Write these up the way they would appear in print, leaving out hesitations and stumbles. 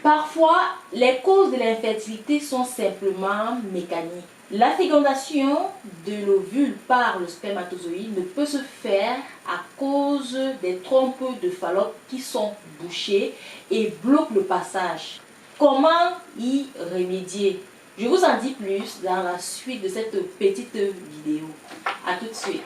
Parfois, les causes de l'infertilité sont simplement mécaniques. La fécondation de l'ovule par le spermatozoïde ne peut se faire à cause des trompes de Fallope qui sont bouchées et bloquent le passage. Comment y remédier? Je vous en dis plus dans la suite de cette petite vidéo. A tout de suite.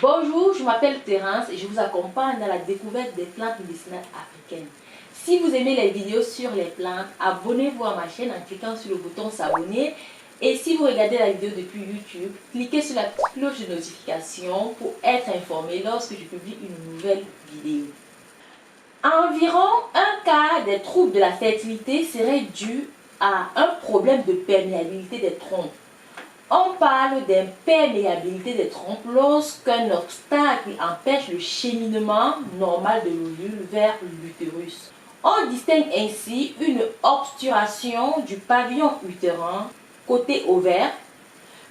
Bonjour, je m'appelle Terence et je vous accompagne dans la découverte des plantes médicinales africaines. Si vous aimez les vidéos sur les plantes, abonnez-vous à ma chaîne en cliquant sur le bouton s'abonner. Et si vous regardez la vidéo depuis YouTube, cliquez sur la petite cloche de notification pour être informé lorsque je publie une nouvelle vidéo. Environ un quart des troubles de la fertilité serait dû à un problème de perméabilité des trompes. On parle d'imperméabilité des trompes lorsqu'un obstacle empêche le cheminement normal de l'ovule vers l'utérus. On distingue ainsi une obturation du pavillon utérin côté ovaire.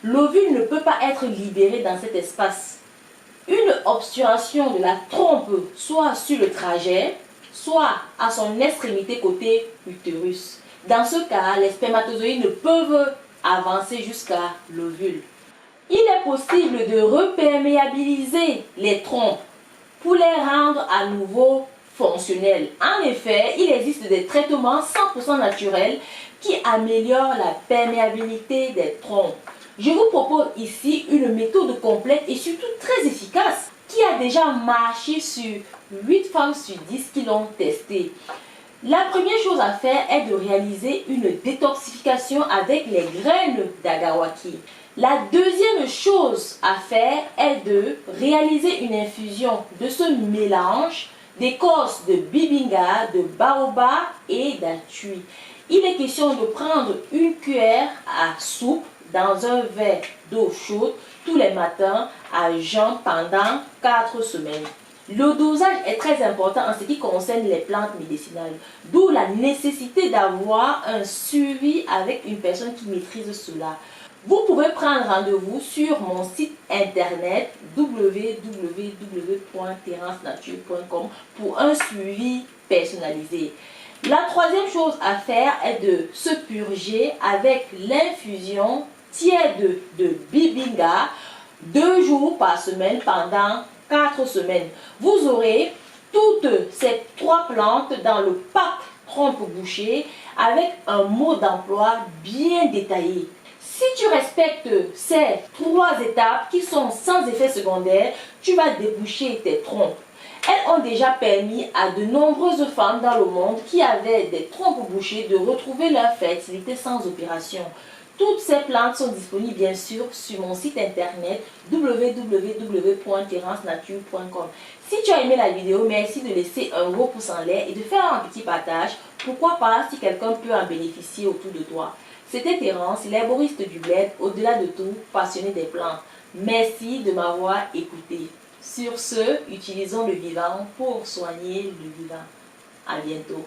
L'ovule ne peut pas être libéré dans cet espace. Une obturation de la trompe soit sur le trajet, soit à son extrémité côté utérus. Dans ce cas, les spermatozoïdes ne peuvent avancer jusqu'à l'ovule. Il est possible de reperméabiliser les trompes pour les rendre à nouveau fonctionnelles. En effet, il existe des traitements 100% naturels qui améliorent la perméabilité des trompes. Je vous propose ici une méthode complète et surtout très efficace qui a déjà marché sur 8 femmes sur 10 qui l'ont testé. La première chose à faire est de réaliser une détoxification avec les graines d'agawaki. La deuxième chose à faire est de réaliser une infusion de ce mélange d'écorce de bibinga, de baobab et d'achui. Il est question de prendre une cuillère à soupe dans un verre d'eau chaude tous les matins à jeun pendant 4 semaines. Le dosage est très important en ce qui concerne les plantes médicinales, d'où la nécessité d'avoir un suivi avec une personne qui maîtrise cela. Vous pouvez prendre rendez-vous sur mon site internet www.terencenature.com pour un suivi personnalisé. La troisième chose à faire est de se purger avec l'infusion tiède de bibinga 2 jours par semaine pendant 4 semaines. Vous aurez toutes ces 3 plantes dans le pack trompe bouchée avec un mot d'emploi bien détaillé. Si tu respectes ces 3 étapes qui sont sans effet secondaire, tu vas déboucher tes trompes. Elles ont déjà permis à de nombreuses femmes dans le monde qui avaient des trompes bouchées de retrouver leur fertilité sans opération. Toutes ces plantes sont disponibles bien sûr sur mon site internet www.terencenature.com. Si tu as aimé la vidéo, merci de laisser un gros pouce en l'air et de faire un petit partage. Pourquoi pas si quelqu'un peut en bénéficier autour de toi. C'était Terence, l'herboriste du bled, au-delà de tout, passionné des plantes. Merci de m'avoir écouté. Sur ce, utilisons le vivant pour soigner le vivant. À bientôt.